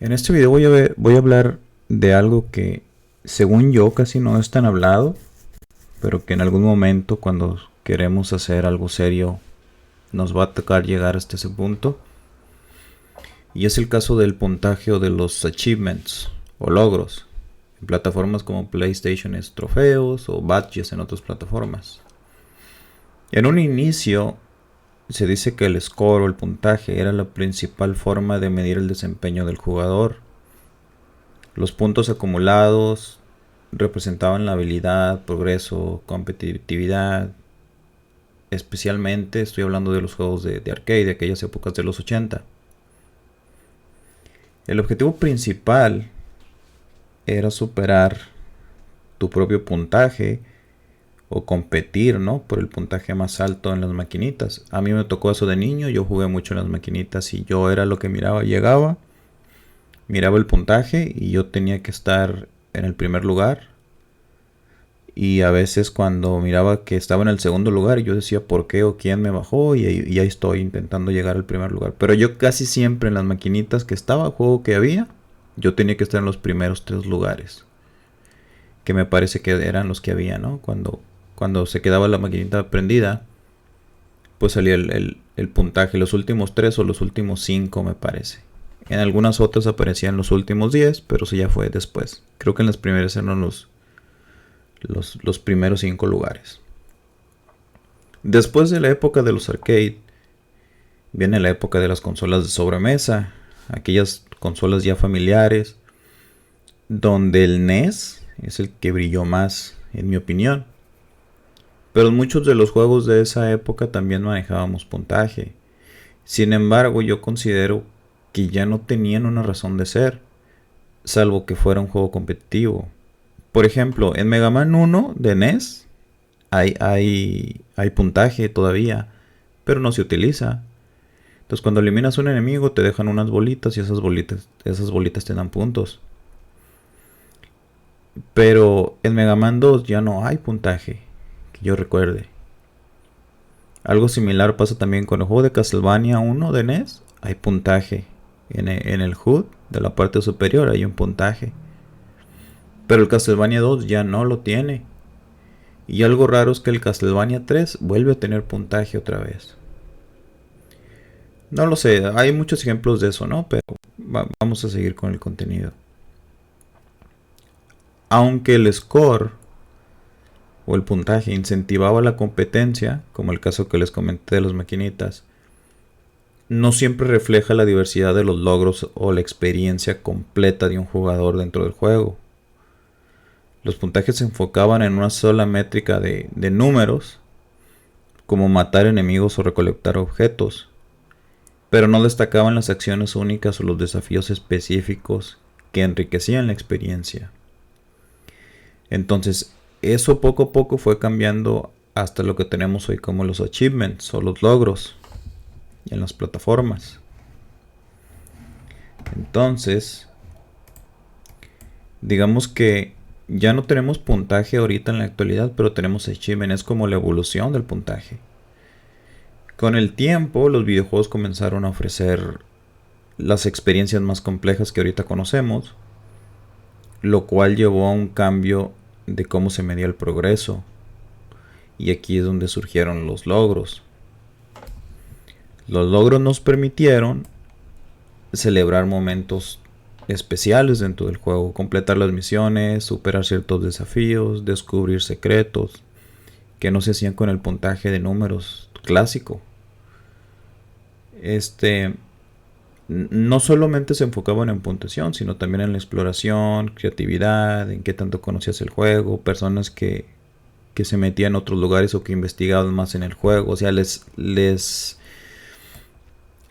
En este video voy a hablar de algo que, según yo, casi no es tan hablado, pero que en algún momento, cuando queremos hacer algo serio, nos va a tocar llegar hasta ese punto. Y es el caso del puntaje o de los achievements o logros. En plataformas como PlayStation es trofeos o badges en otras plataformas. En un inicio se dice que el score o el puntaje era la principal forma de medir el desempeño del jugador. Los puntos acumulados representaban la habilidad, progreso, competitividad. Especialmente estoy hablando de los juegos de arcade de aquellas épocas de los 80. El objetivo principal era superar tu propio puntaje o competir, ¿no? Por el puntaje más alto en las maquinitas. A mí me tocó eso de niño, yo jugué mucho en las maquinitas y yo era lo que miraba, llegaba, miraba el puntaje y yo tenía que estar en el primer lugar. Y a veces cuando miraba que estaba en el segundo lugar, yo decía por qué o quién me bajó y ahí estoy intentando llegar al primer lugar. Pero yo casi siempre en las maquinitas que estaba, juego que había, yo tenía que estar en los primeros tres lugares. Que me parece que eran los que había, ¿no? Cuando se quedaba la maquinita prendida, pues salía el puntaje, los últimos tres o los últimos cinco me parece. En algunas otras aparecían los últimos 10, pero eso ya fue después. Creo que en las primeras eran los primeros 5 lugares. Después de la época de los arcade, viene la época de las consolas de sobremesa, aquellas consolas ya familiares, donde el NES es el que brilló más, en mi opinión. Pero muchos de los juegos de esa época también manejábamos puntaje. Sin embargo, yo considero que ya no tenían una razón de ser, salvo que fuera un juego competitivo. Por ejemplo, en Mega Man 1 de NES hay puntaje todavía, pero no se utiliza. Entonces cuando eliminas un enemigo te dejan unas bolitas y esas bolitas te dan puntos. Pero en Mega Man 2 ya no hay puntaje, que yo recuerde. Algo similar pasa también con el juego de Castlevania 1 de NES. Hay puntaje. En el HUD de la parte superior hay un puntaje. Pero el Castlevania 2 ya no lo tiene. Y algo raro es que el Castlevania 3 vuelve a tener puntaje otra vez. No lo sé, hay muchos ejemplos de eso, ¿no? Pero vamos a seguir con el contenido. Aunque el score o el puntaje incentivaba la competencia, como el caso que les comenté de las maquinitas, no siempre refleja la diversidad de los logros o la experiencia completa de un jugador dentro del juego. Los puntajes se enfocaban en una sola métrica de números, como matar enemigos o recolectar objetos, pero no destacaban las acciones únicas o los desafíos específicos que enriquecían la experiencia. Entonces, eso poco a poco fue cambiando hasta lo que tenemos hoy como los achievements o los logros en las plataformas. Entonces, digamos que ya no tenemos puntaje ahorita en la actualidad, pero tenemos achievement, es como la evolución del puntaje. Con el tiempo, los videojuegos comenzaron a ofrecer las experiencias más complejas que ahorita conocemos, lo cual llevó a un cambio de cómo se medía el progreso. Y aquí es donde surgieron los logros. Los logros nos permitieron celebrar momentos especiales dentro del juego, completar las misiones, superar ciertos desafíos, descubrir secretos que no se hacían con el puntaje de números clásico. No solamente se enfocaban en puntuación, sino también en la exploración, creatividad, en qué tanto conocías el juego, personas que se metían en otros lugares o que investigaban más en el juego. O sea,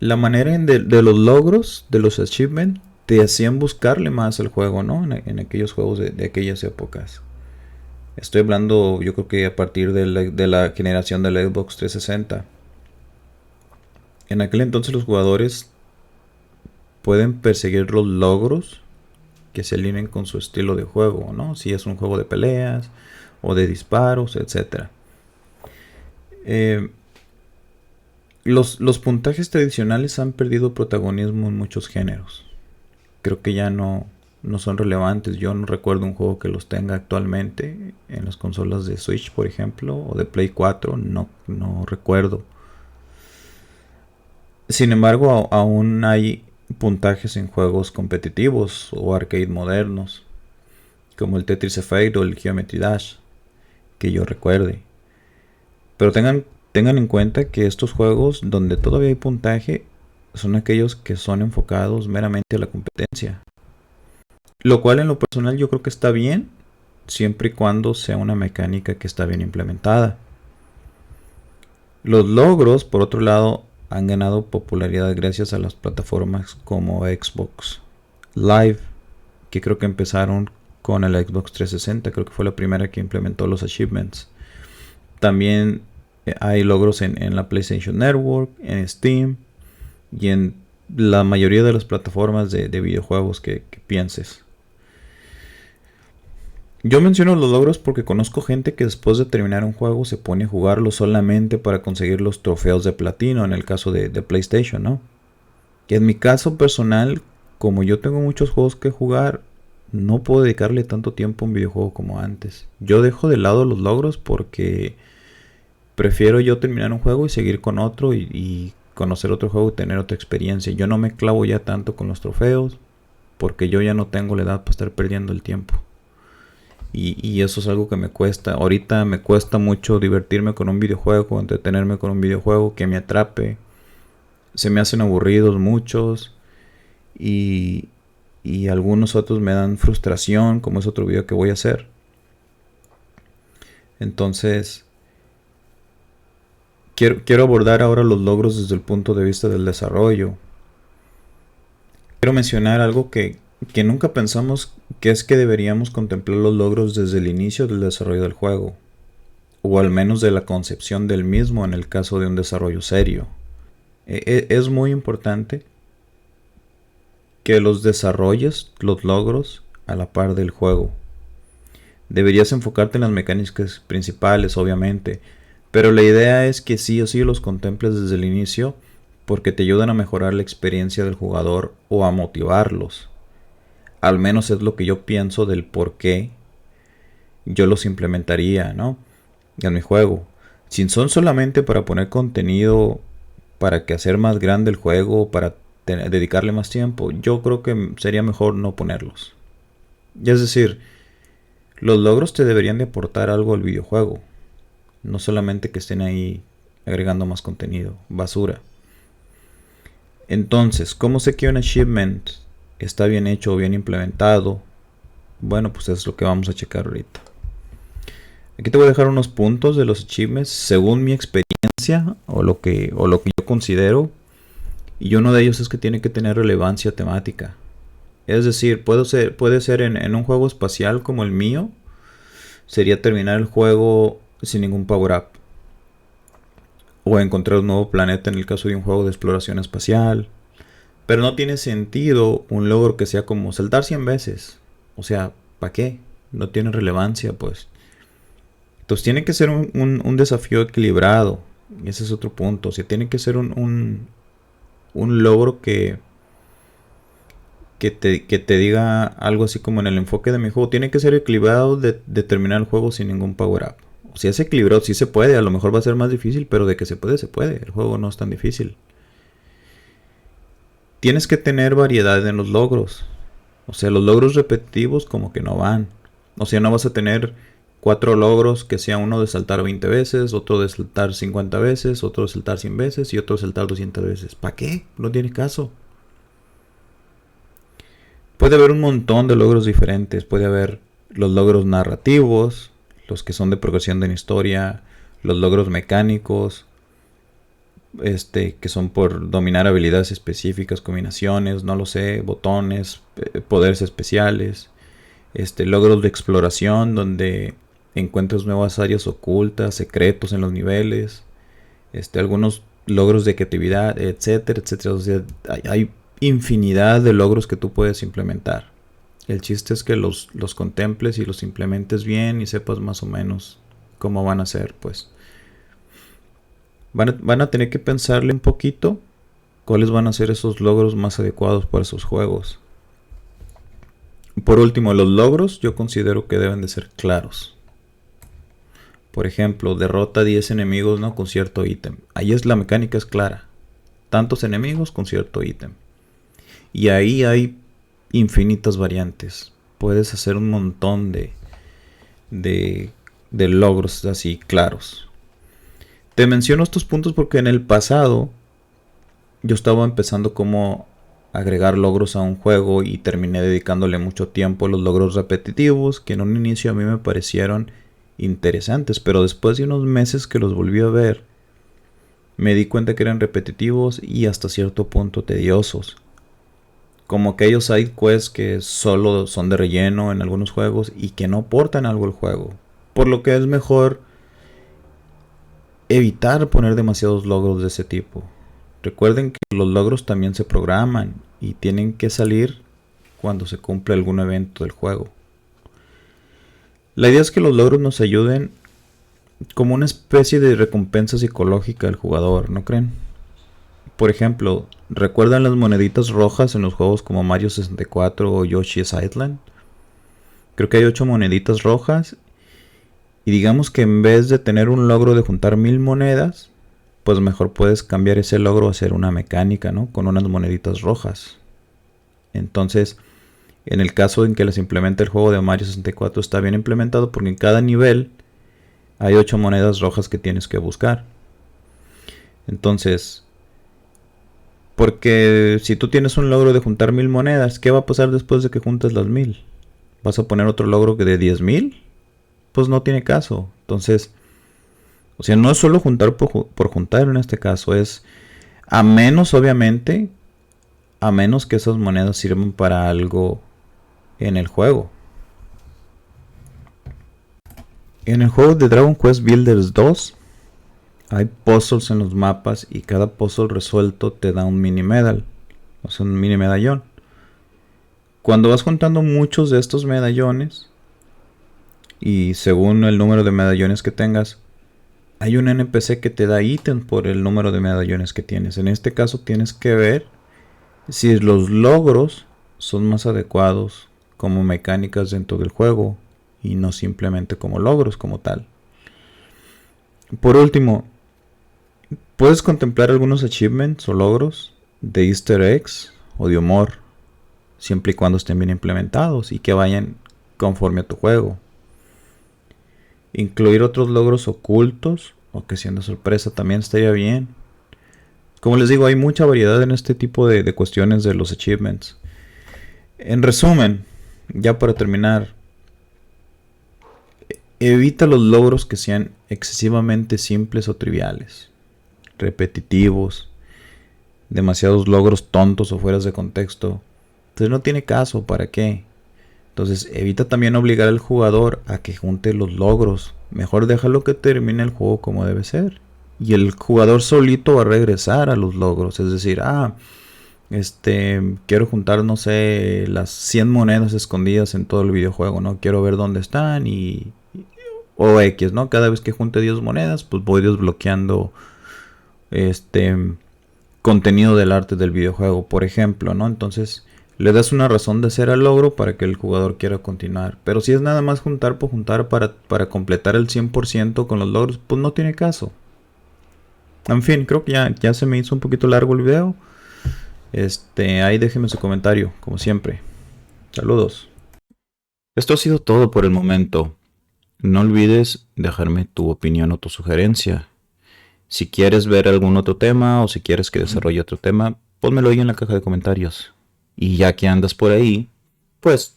la manera de los logros, de los achievements, te hacían buscarle más al juego, ¿no? En aquellos juegos de aquellas épocas. Estoy hablando, yo creo que a partir de la generación de la Xbox 360. En aquel entonces los jugadores pueden perseguir los logros que se alineen con su estilo de juego, ¿no? Si es un juego de peleas o de disparos, etcétera. Los puntajes tradicionales han perdido protagonismo en muchos géneros. creo que ya no son relevantes. Yo no recuerdo un juego que los tenga actualmente en las consolas de Switch, por ejemplo, o de Play 4, no recuerdo. Sin embargo, aún hay puntajes en juegos competitivos o arcade modernos, como el Tetris Effect o el Geometry Dash, que yo recuerde. Pero tengan en cuenta que estos juegos donde todavía hay puntaje son aquellos que son enfocados meramente a la competencia. Lo cual en lo personal yo creo que está bien, siempre y cuando sea una mecánica que está bien implementada. Los logros, por otro lado, han ganado popularidad gracias a las plataformas como Xbox Live, que creo que empezaron con el Xbox 360, creo que fue la primera que implementó los achievements. También hay logros en la PlayStation Network, en Steam y en la mayoría de las plataformas de videojuegos que pienses. Yo menciono los logros porque conozco gente que después de terminar un juego se pone a jugarlo solamente para conseguir los trofeos de platino en el caso de PlayStation, ¿no? Y en mi caso personal, como yo tengo muchos juegos que jugar, no puedo dedicarle tanto tiempo a un videojuego como antes. Yo dejo de lado los logros porque prefiero yo terminar un juego y seguir con otro y conocer otro juego y tener otra experiencia. Yo no me clavo ya tanto con los trofeos porque yo ya no tengo la edad para estar perdiendo el tiempo. Y eso es algo que me cuesta. Ahorita me cuesta mucho divertirme con un videojuego, entretenerme con un videojuego que me atrape. Se me hacen aburridos muchos y, y algunos otros me dan frustración, como es otro video que voy a hacer. Entonces, quiero abordar ahora los logros desde el punto de vista del desarrollo. Quiero mencionar algo que nunca pensamos, que es que deberíamos contemplar los logros desde el inicio del desarrollo del juego, o al menos de la concepción del mismo en el caso de un desarrollo serio. Es muy importante que los desarrolles los logros a la par del juego. Deberías enfocarte en las mecánicas principales, obviamente, pero la idea es que sí o sí los contemples desde el inicio porque te ayudan a mejorar la experiencia del jugador o a motivarlos. Al menos es lo que yo pienso del por qué yo los implementaría, ¿no? En mi juego. Si son solamente para poner contenido, para que hacer más grande el juego, para dedicarle más tiempo, yo creo que sería mejor no ponerlos. Y es decir, los logros te deberían de aportar algo al videojuego, no solamente que estén ahí agregando más contenido, basura. Entonces, ¿cómo sé que un achievement está bien hecho o bien implementado? Bueno, pues es lo que vamos a checar ahorita. Aquí te voy a dejar unos puntos de los achievements según mi experiencia o lo que yo considero. Y uno de ellos es que tiene que tener relevancia temática. Es decir, puede ser en un juego espacial como el mío. Sería terminar el juego sin ningún power up. O encontrar un nuevo planeta en el caso de un juego de exploración espacial. Pero no tiene sentido un logro que sea como saltar 100 veces. O sea, ¿para qué? No tiene relevancia, pues. Entonces tiene que ser un desafío equilibrado. Y ese es otro punto. O sea, tiene que ser un logro que te diga algo así como en el enfoque de mi juego. Tiene que ser equilibrado de terminar el juego sin ningún power up. O sea, es equilibrado, sí se puede. A lo mejor va a ser más difícil, pero de que se puede, se puede. El juego no es tan difícil. Tienes que tener variedad en los logros. O sea, los logros repetitivos como que no van. O sea, no vas a tener 4 logros que sea uno de saltar 20 veces, otro de saltar 50 veces, otro de saltar 100 veces y otro de saltar 200 veces. ¿Para qué? No tiene caso. Puede haber un montón de logros diferentes. Puede haber los logros narrativos, los que son de progresión de la historia, los logros mecánicos, que son por dominar habilidades específicas, combinaciones, no lo sé, botones, poderes especiales, logros de exploración donde encuentras nuevas áreas ocultas, secretos en los niveles, algunos logros de creatividad, etcétera, etcétera. O sea, hay infinidad de logros que tú puedes implementar. El chiste es que los contemples y los implementes bien y sepas más o menos cómo van a ser, pues. Van a tener que pensarle un poquito cuáles van a ser esos logros más adecuados para esos juegos. Por último, los logros yo considero que deben de ser claros. Por ejemplo, derrota 10 enemigos, ¿no? Con cierto ítem. Ahí es la mecánica es clara. Tantos enemigos con cierto ítem. Y ahí hay infinitas variantes. Puedes hacer un montón de logros así claros. Te menciono estos puntos porque en el pasado yo estaba empezando como agregar logros a un juego y terminé dedicándole mucho tiempo a los logros repetitivos que en un inicio a mí me parecieron interesantes, pero después de unos meses que los volví a ver me di cuenta que eran repetitivos y hasta cierto punto tediosos. Como aquellos side quests que solo son de relleno en algunos juegos y que no aportan algo al juego. Por lo que es mejor evitar poner demasiados logros de ese tipo. Recuerden que los logros también se programan y tienen que salir cuando se cumple algún evento del juego. La idea es que los logros nos ayuden como una especie de recompensa psicológica al jugador, ¿no creen? Por ejemplo, ¿recuerdan las moneditas rojas en los juegos como Mario 64 o Yoshi's Island? Creo que hay 8 moneditas rojas y digamos que en vez de tener un logro de juntar 1000 monedas, pues mejor puedes cambiar ese logro a hacer una mecánica, ¿no? Con unas moneditas rojas. Entonces, en el caso en que les implemente el juego de Mario 64 está bien implementado porque en cada nivel hay 8 monedas rojas que tienes que buscar. Entonces, porque si tú tienes un logro de juntar 1000 monedas, ¿qué va a pasar después de que juntes las 1000? ¿Vas a poner otro logro que de 10,000? Pues no tiene caso. Entonces, o sea, no es solo juntar por juntar en este caso, es a menos, obviamente, a menos que esas monedas sirvan para algo en el juego. En el juego de Dragon Quest Builders 2 hay puzzles en los mapas y cada puzzle resuelto te da un mini medal, o sea, un mini medallón. Cuando vas juntando muchos de estos medallones y según el número de medallones que tengas, hay un NPC que te da ítem por el número de medallones que tienes. En este caso tienes que ver si los logros son más adecuados como mecánicas dentro del juego y no simplemente como logros como tal. Por último, puedes contemplar algunos achievements o logros de easter eggs o de humor, siempre y cuando estén bien implementados y que vayan conforme a tu juego. Incluir otros logros ocultos o que sean de sorpresa también estaría bien. Como les digo, hay mucha variedad en este tipo de cuestiones de los achievements. En resumen, ya para terminar, evita los logros que sean excesivamente simples o triviales, repetitivos, demasiados logros tontos o fuera de contexto. Entonces no tiene caso, ¿para qué? Entonces evita también obligar al jugador a que junte los logros. Mejor déjalo que termine el juego como debe ser. Y el jugador solito va a regresar a los logros. Es decir, quiero juntar, no sé, las 100 monedas escondidas en todo el videojuego, ¿no? Quiero ver dónde están o X, ¿no? Cada vez que junte 10 monedas, pues voy desbloqueando contenido del arte del videojuego, por ejemplo, ¿no? Entonces le das una razón de ser al logro para que el jugador quiera continuar. Pero si es nada más juntar por juntar para completar el 100% con los logros, pues no tiene caso. En fin, creo que ya se me hizo un poquito largo el video. Ahí déjenme su comentario, como siempre. Saludos. Esto ha sido todo por el momento. No olvides dejarme tu opinión o tu sugerencia. Si quieres ver algún otro tema o si quieres que desarrolle otro tema, pónmelo ahí en la caja de comentarios. Y ya que andas por ahí, pues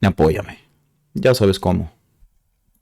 apóyame. Ya sabes cómo.